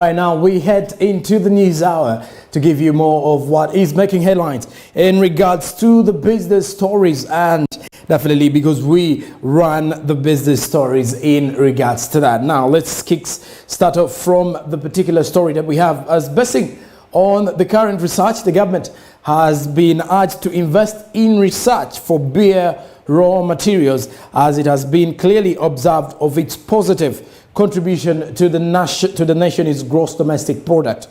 Right now, we head into the news hour to give you more of what is making headlines in regards to the business stories, and definitely because we run the business stories in regards to that. Now, let's start off from the particular story that we have as basing on the current research. The government has been urged to invest in research for beer raw materials, as it has been clearly observed of its positive contribution to the nation's gross domestic product.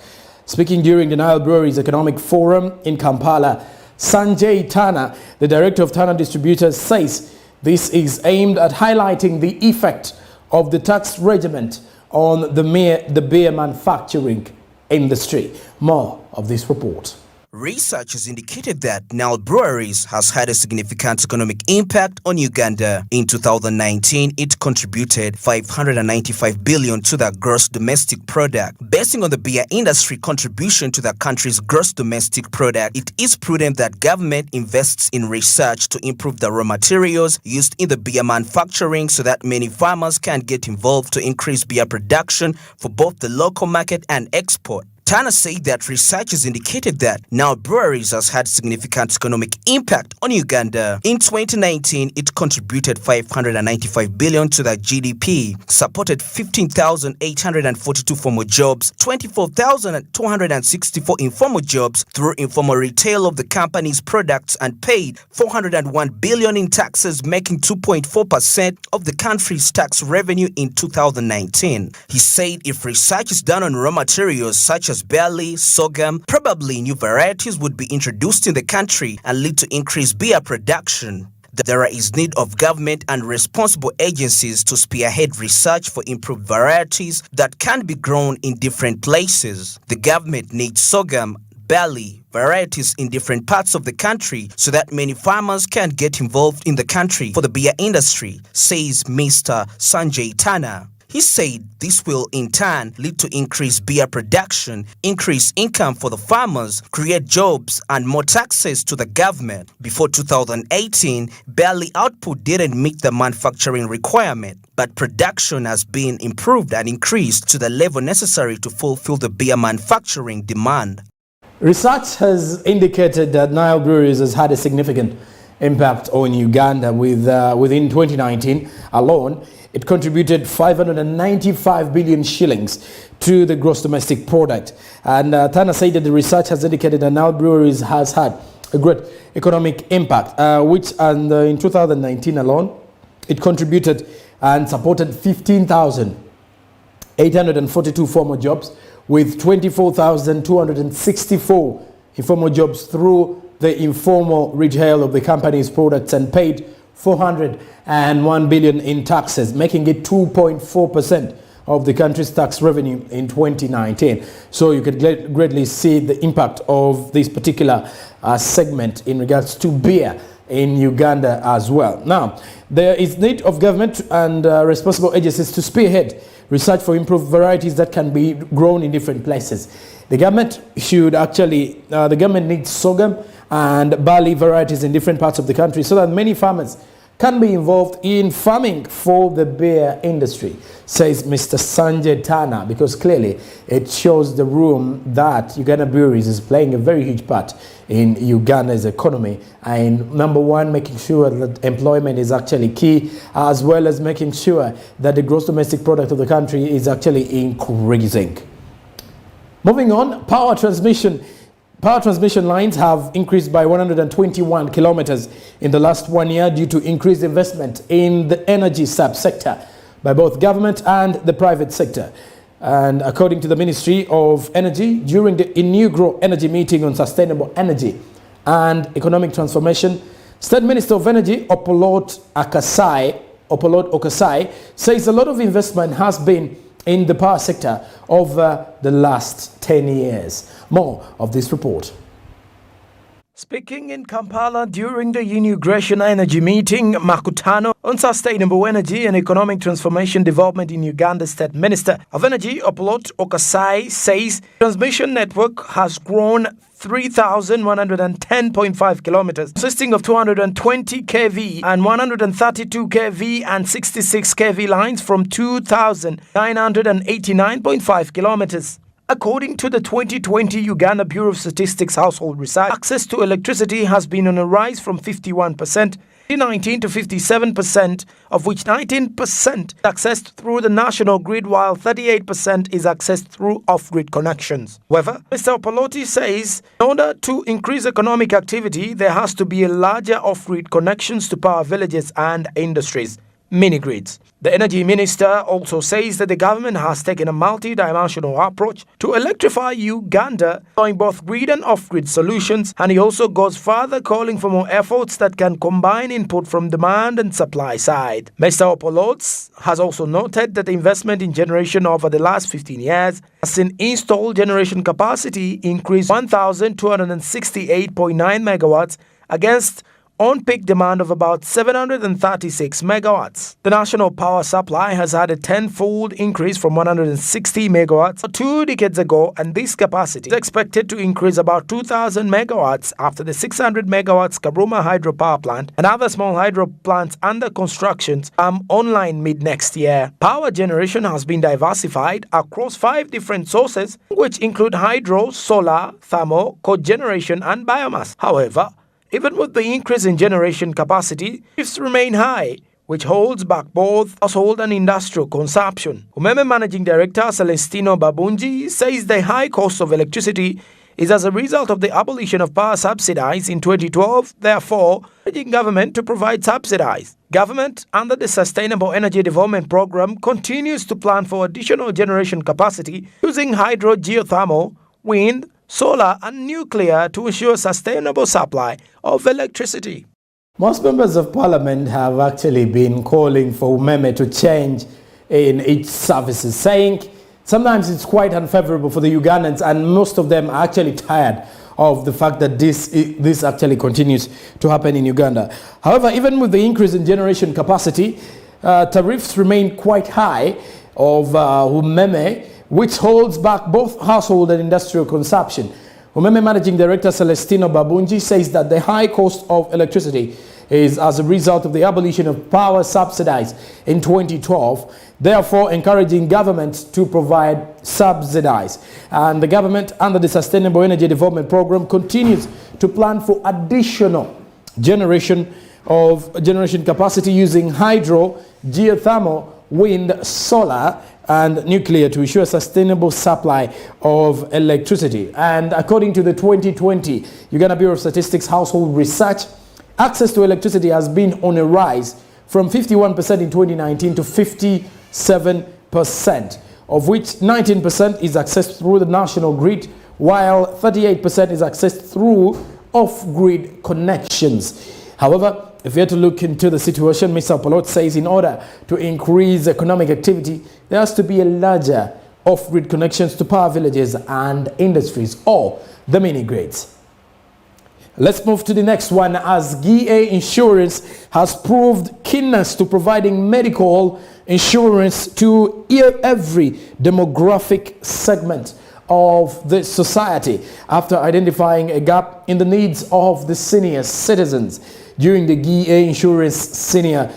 Speaking during the Nile Breweries Economic Forum in Kampala, Sanjay Tana, the director of Tana Distributors, says this is aimed at highlighting the effect of the tax regiment on the beer manufacturing industry. More of this report. Research has indicated that Nile Breweries has had a significant economic impact on Uganda. In 2019, it contributed 595 billion to the gross domestic product. Basing on the beer industry contribution to the country's gross domestic product, it is prudent that government invests in research to improve the raw materials used in the beer manufacturing so that many farmers can get involved to increase beer production for both the local market and export. Tana said that research has indicated that Nile Breweries has had significant economic impact on Uganda. In 2019, it contributed 595 billion to the GDP, supported 15,842 formal jobs, 24,264 informal jobs through informal retail of the company's products, and paid 401 billion in taxes, making 2.4% of the country's tax revenue in 2019. He said if research is done on raw materials such as barley, sorghum, probably new varieties would be introduced in the country and lead to increased beer production. There is need of government and responsible agencies to spearhead research for improved varieties that can be grown in different places. The government needs sorghum, barley, varieties in different parts of the country so that many farmers can get involved in the country for the beer industry, says Mr. Sanjay Tana. He said this will in turn lead to increased beer production, increased income for the farmers, create jobs, and more taxes to the government. Before 2018, barley output didn't meet the manufacturing requirement, but production has been improved and increased to the level necessary to fulfill the beer manufacturing demand. Research has indicated that Nile Breweries has had a significant impact on Uganda. Within 2019 alone, it contributed 595 billion shillings to the gross domestic product. And Tana said that the research has indicated that Nile Breweries has had a great economic impact, which in 2019 alone, it contributed and supported 15,842 formal jobs, with 24,264 informal jobs through the informal retail of the company's products, and paid 401 billion in taxes, making it 2.4% of the country's tax revenue in 2019. So you could greatly see the impact of this particular segment in regards to beer in Uganda as well. Now, there is need of government and responsible agencies to spearhead research for improved varieties that can be grown in different places. The government needs sorghum and barley varieties in different parts of the country so that many farmers can be involved in farming for the beer industry, says Mr. Sanjay Tana, because clearly it shows the room that Uganda Breweries is playing a very huge part in Uganda's economy, and number one, making sure that employment is actually key, as well as making sure that the gross domestic product of the country is actually increasing. Moving on, power transmission lines have increased by 121 kilometers in the last 1 year due to increased investment in the energy subsector by both government and the private sector. And according to the Ministry of Energy, during the inaugural energy meeting on sustainable energy and economic transformation, State Minister of Energy Opolot Okasai says a lot of investment has been in the power sector over the last 10 years. More of this report. Speaking in Kampala during the Integration Energy meeting, Makutano on sustainable energy and economic transformation development in Uganda, State Minister of Energy Opolot Okasai says transmission network has grown 3,110.5 kilometers, consisting of 220 kV and 132 kV and 66 kV lines from 2,989.5 kilometers. According to the 2020 Uganda Bureau of Statistics Household Research, access to electricity has been on a rise from 51% in 2019 to 57%, of which 19% accessed through the national grid, while 38% is accessed through off-grid connections. However, Mr. Opoloti says in order to increase economic activity, there has to be a larger off-grid connections to power villages and industries. Mini-grids. The Energy Minister also says that the government has taken a multi-dimensional approach to electrify Uganda, employing both grid and off-grid solutions, and he also goes further, calling for more efforts that can combine input from demand and supply side. Mr. Opolots has also noted that the investment in generation over the last 15 years has seen installed generation capacity increase 1,268.9 megawatts against on-peak demand of about 736 megawatts. The national power supply has had a tenfold increase from 160 megawatts 2 decades ago, and this capacity is expected to increase about 2,000 megawatts after the 600 megawatts Karuma hydropower plant and other small hydro plants under construction come online mid-next year. Power generation has been diversified across 5 different sources, which include hydro, solar, thermal, cogeneration, and biomass. However, even with the increase in generation capacity, risks remain high, which holds back both household and industrial consumption. UMEME Managing Director Celestino Babunji says the high cost of electricity is as a result of the abolition of power subsidies in 2012, therefore urging government to provide subsidies. Government, under the Sustainable Energy Development Program, continues to plan for additional generation capacity using hydro, geothermal, wind, solar and nuclear to ensure sustainable supply of electricity. Most members of parliament have actually been calling for UMEME to change in its services, saying sometimes it's quite unfavorable for the Ugandans, and most of them are actually tired of the fact that this actually continues to happen in Uganda. However, even with the increase in generation capacity, tariffs remain quite high of UMEME, which holds back both household and industrial consumption. UMEME Managing Director Celestino Babunji says that the high cost of electricity is as a result of the abolition of power subsidies in 2012, therefore encouraging government to provide subsidies. And the government, under the Sustainable Energy Development Program, continues to plan for additional generation capacity using hydro, geothermal, wind, solar, and nuclear to ensure sustainable supply of electricity. And according to the 2020 Uganda Bureau of Statistics Household Research, access to electricity has been on a rise from 51% in 2019 to 57%, of which 19% is accessed through the national grid, while 38% is accessed through off-grid connections. However, if you had to look into the situation, Mr. Opolot says in order to increase economic activity, there has to be a larger off-grid connections to power villages and industries, or the mini-grids. Let's move to the next one, as GA Insurance has proved keenness to providing medical insurance to every demographic segment of the society after identifying a gap in the needs of the senior citizens. During the GA Insurance Senior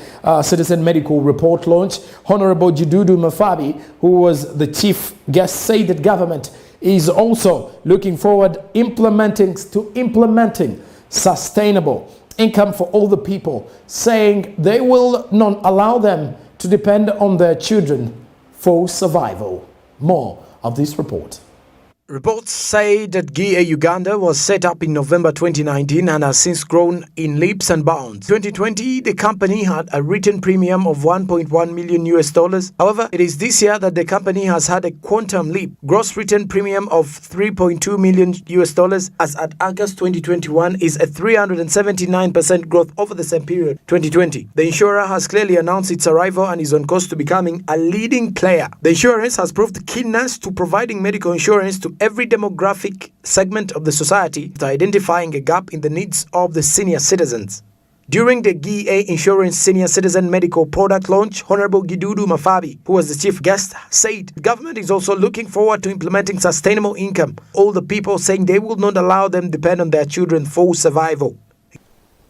Citizen Medical Report launch, Honorable Jidudu Mafabi, who was the chief guest, said that government is also looking forward implementing sustainable income for all the people, saying they will not allow them to depend on their children for survival. More of this report. Reports say that GA Uganda was set up in November 2019 and has since grown in leaps and bounds. 2020, the company had a written premium of $1.1 million. However, it is this year that the company has had a quantum leap. Gross written premium of $3.2 million as at August 2021 is a 379% growth over the same period, 2020. The insurer has clearly announced its arrival and is on course to becoming a leading player. The insurance has proved keenness to providing medical insurance to every demographic segment of the society, to identifying a gap in the needs of the senior citizens. During the GA Insurance Senior Citizen Medical Product launch, Honorable Gidudu Mafabi, who was the chief guest, said the government is also looking forward to implementing sustainable income. All the people saying they will not allow them depend on their children for survival.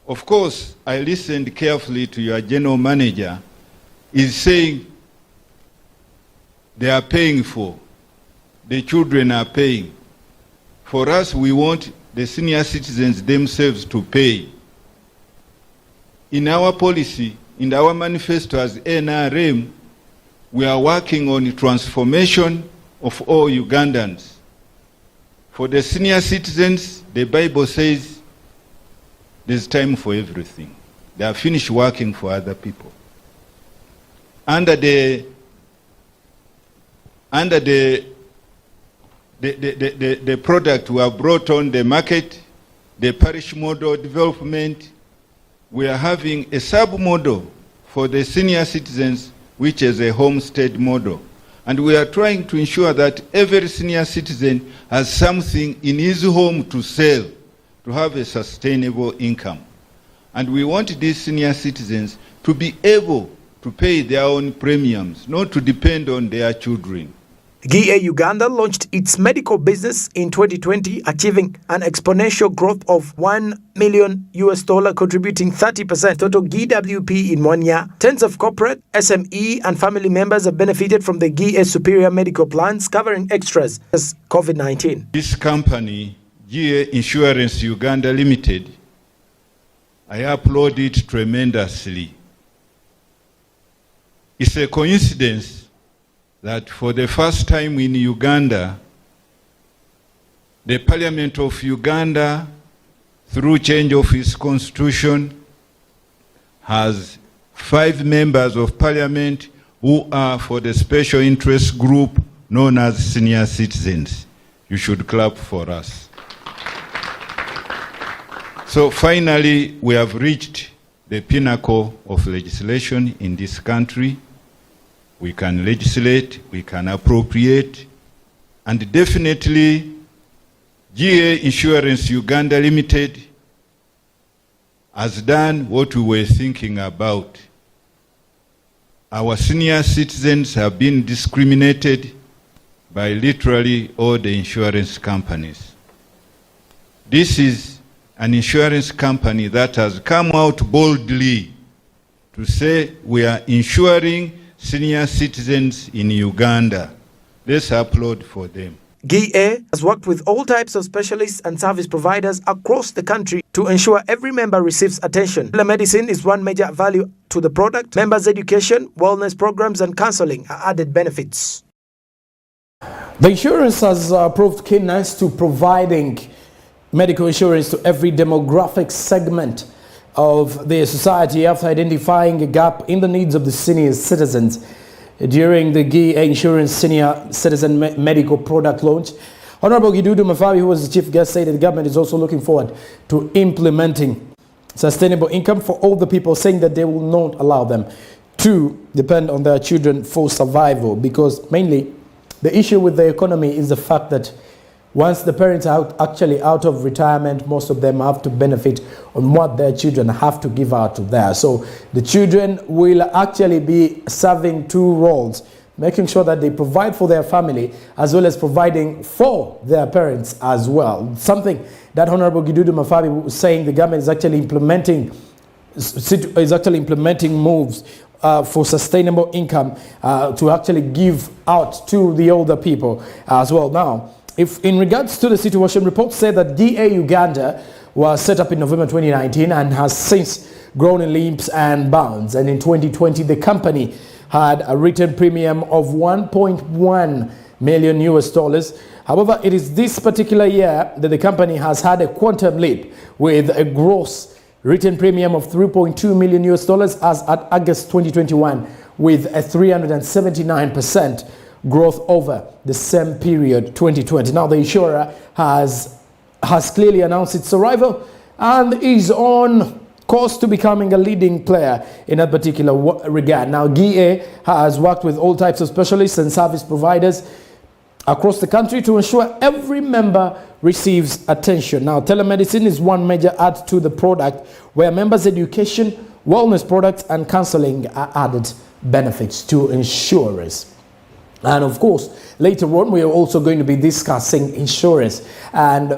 Of course, I listened carefully to your general manager. He's saying they are paying for, the children are paying. For us, we want the senior citizens themselves to pay. In our policy, in our manifesto as NRM, we are working on transformation of all Ugandans. For the senior citizens, the Bible says there's time for everything. They are finished working for other people. Under the product we have brought on the market, the parish model development, we are having a sub-model for the senior citizens, which is a homestead model. And we are trying to ensure that every senior citizen has something in his home to sell, to have a sustainable income. And we want these senior citizens to be able to pay their own premiums, not to depend on their children. GA Uganda launched its medical business in 2020, achieving an exponential growth of $1 million, contributing 30% total GWP in 1 year. Tens of corporate, SME, and family members have benefited from the GA Superior Medical Plans, covering extras as COVID-19. This company, GA Insurance Uganda Limited, I applaud it tremendously. It's a coincidence that for the first time in Uganda, the Parliament of Uganda, through change of its constitution, has 5 members of Parliament who are for the special interest group known as senior citizens. You should clap for us. So finally, we have reached the pinnacle of legislation in this country. We can legislate, we can appropriate, and definitely GA Insurance Uganda Limited has done what we were thinking about. Our senior citizens have been discriminated by literally all the insurance companies. This is an insurance company that has come out boldly to say we are insuring senior citizens in Uganda. Let's applaud for them. GA has worked with all types of specialists and service providers across the country to ensure every member receives attention. Telemedicine is one major value to the product. Members' education, wellness programs, and counseling are added benefits. The insurance has proved keen to providing medical insurance to every demographic segment of the society after identifying a gap in the needs of the senior citizens. During the GA Insurance Senior Citizen Medical Product launch, Honorable Gidudu Mafabi, who was the chief guest, said that the government is also looking forward to implementing sustainable income for all the people, saying that they will not allow them to depend on their children for survival, because mainly the issue with the economy is the fact that once the parents are actually out of retirement, most of them have to benefit on what their children have to give out to them. So the children will actually be serving 2 roles, making sure that they provide for their family as well as providing for their parents as well. Something that Honorable Gidudu Mafabi was saying the government is actually implementing moves for sustainable income to actually give out to the older people as well. Now, if in regards to the situation, reports say that GA Uganda was set up in November 2019 and has since grown in leaps and bounds. And in 2020, the company had a written premium of $1.1 million. However, it is this particular year that the company has had a quantum leap with a gross written premium of $3.2 million as at August 2021, with a 379% growth over the same period 2020. Now the insurer has clearly announced its arrival and is on course to becoming a leading player in that particular regard. Now GA has worked with all types of specialists and service providers across the country to ensure every member receives attention. Now, telemedicine is one major add to the product where members' education, wellness products, and counseling are added benefits to insurers. And of course, later on, we are also going to be discussing insurance and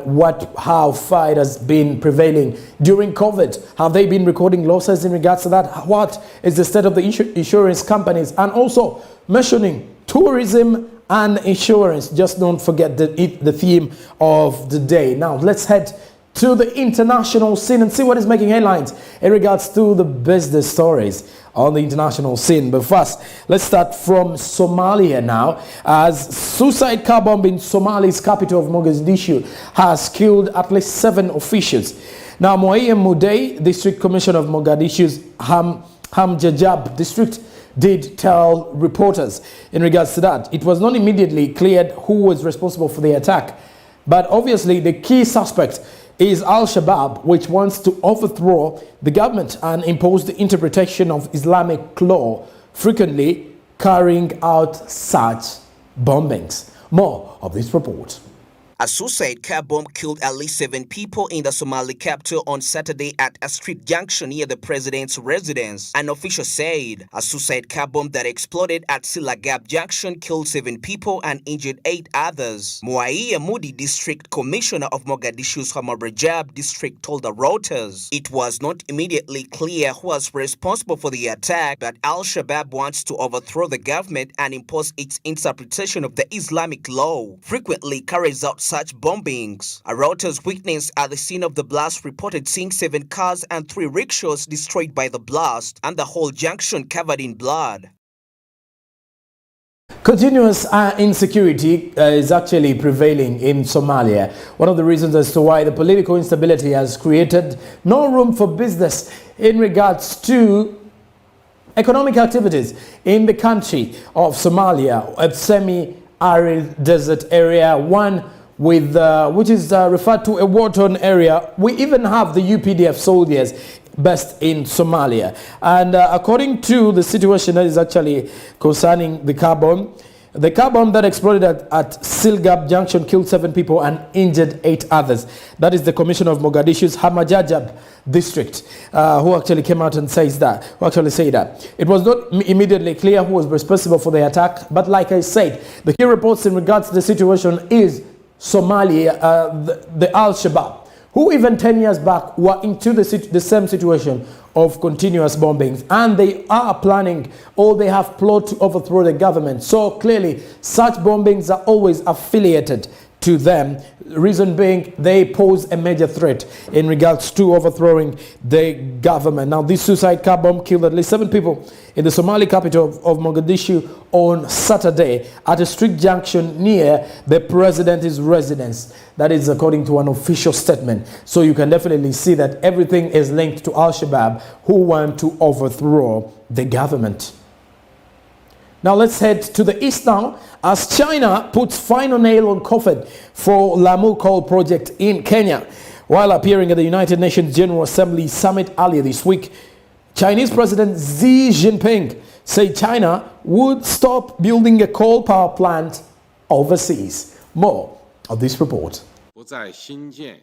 how far it has been prevailing during COVID. Have they been recording losses in regards to that? What is the state of the insurance companies? And also mentioning tourism and insurance. Just don't forget the theme of the day. Now, let's head to the international scene and see what is making headlines in regards to the business stories on the international scene. But first, let's start from Somalia now, as suicide car bomb in Somalia's capital of Mogadishu has killed at least 7 officials. Now, Moaia Mudei, District Commissioner of Mogadishu's Hamjajab district, did tell reporters in regards to that. It was not immediately cleared who was responsible for the attack, but obviously the key suspect is Al-Shabaab, which wants to overthrow the government and impose the interpretation of Islamic law, frequently carrying out such bombings. More of this report. A suicide car bomb killed at least 7 people in the Somali capital on Saturday at a street junction near the president's residence. An official said a suicide car bomb that exploded at Silagab Junction killed 7 people and injured 8 others. Moaia Mudi, District Commissioner of Mogadishu's Hamajab district, told the Reuters it was not immediately clear who was responsible for the attack, but Al-Shabaab wants to overthrow the government and impose its interpretation of the Islamic law, frequently carries out such bombings. A Reuters witness at the scene of the blast reported seeing 7 cars and 3 rickshaws destroyed by the blast and the whole junction covered in blood. Continuous insecurity is actually prevailing in Somalia. One of the reasons as to why the political instability has created no room for business in regards to economic activities in the country of Somalia, a semi-arid desert area, one with which is referred to a war-torn area. We even have the UPDF soldiers based in Somalia. And according to the situation that is actually concerning the car bomb that exploded at Silgab Junction killed 7 people and injured 8 others. That is the Commissioner of Mogadishu's Hamajajab district who actually came out and said that. It was not immediately clear who was responsible for the attack, but like I said, the key reports in regards to the situation is Somalia, the Al-Shabaab, who even 10 years back were into the same situation of continuous bombings, and they are planning, or they have plotted to overthrow the government. So clearly such bombings are always affiliated to them, reason being they pose a major threat in regards to overthrowing the government. Now, this suicide car bomb killed at least 7 people in the Somali capital of Mogadishu on Saturday at a street junction near the president's residence. That is according to an official statement. So you can definitely see that everything is linked to Al-Shabaab, who want to overthrow the government. Now let's head to the east now, as China puts final nail on coffin for Lamu Coal Project in Kenya. While appearing at the United Nations General Assembly Summit earlier this week, Chinese President Xi Jinping said China would stop building a coal power plant overseas. More of this report.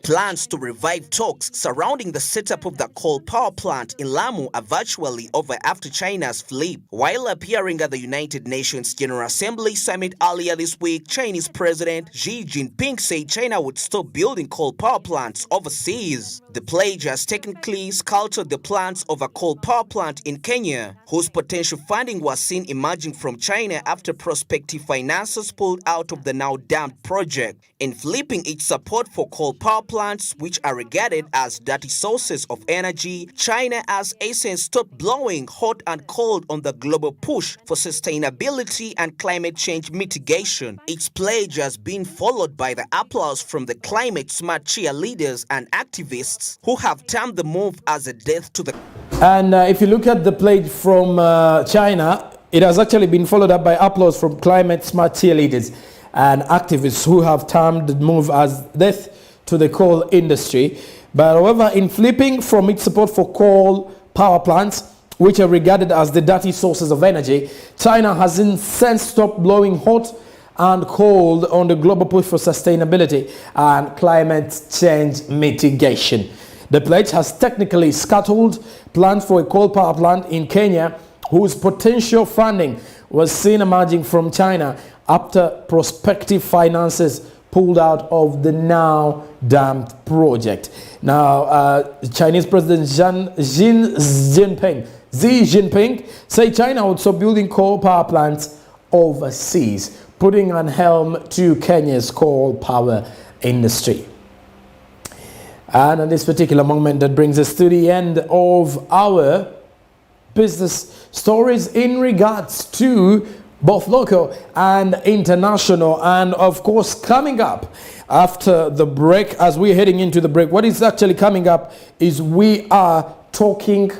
Plans to revive talks surrounding the setup of the coal power plant in Lamu are virtually over after China's flip. While appearing at the United Nations General Assembly Summit earlier this week, Chinese President Xi Jinping said China would stop building coal power plants overseas. The pledge has technically scuttled the plans of a coal power plant in Kenya, whose potential funding was seen emerging from China after prospective financiers pulled out of the now-damned project. In flipping its support for coal power plants, which are regarded as dirty sources of energy, China has essence stopped blowing hot and cold on the global push for sustainability and climate change mitigation. Its pledge has been followed by the applause from the climate-smart cheerleaders and activists who have termed the move as a death to the... And if you look at the pledge from China, it has actually been followed up by applause from climate-smart cheerleaders and activists who have termed the move as death to the coal industry. But however, in flipping from its support for coal power plants, which are regarded as the dirty sources of energy, China has since stopped blowing hot and called on the global push for sustainability and climate change mitigation. The pledge has technically scuttled plans for a coal power plant in Kenya, whose potential funding was seen emerging from China after prospective finances pulled out of the now damned project. Now, Chinese President Xi Jinping said China would stop building coal power plants overseas, putting an helm to Kenya's coal power industry. And on this particular moment, that brings us to the end of our business stories in regards to both local and international. And of course, coming up after the break, as we're heading into the break, what is actually coming up is we are talking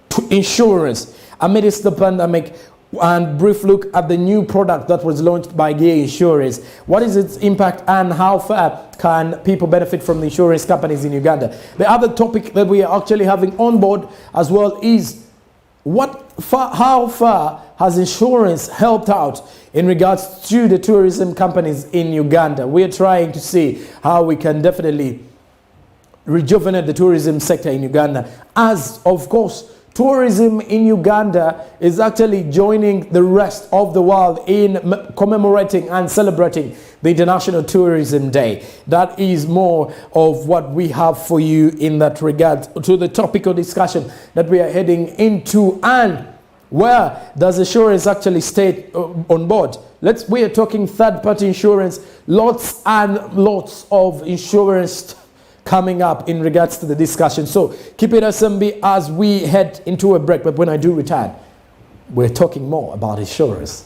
to insurance amidst the pandemic, and brief look at the new product that was launched by Gear Insurance. What is its impact and how far can people benefit from the insurance companies in Uganda? The other topic that we are actually having on board as well is how far has insurance helped out in regards to the tourism companies in Uganda? We are trying to see how we can definitely rejuvenate the tourism sector in Uganda, as of course tourism in Uganda is actually joining the rest of the world in commemorating and celebrating the International Tourism Day. That is more of what we have for you in that regard to the topical discussion that we are heading into. And where does insurance actually stay on board? We are talking third-party insurance, lots and lots of insurance coming up in regards to the discussion. So keep it SMB as we head into a break. But when I do return, we're talking more about insurance.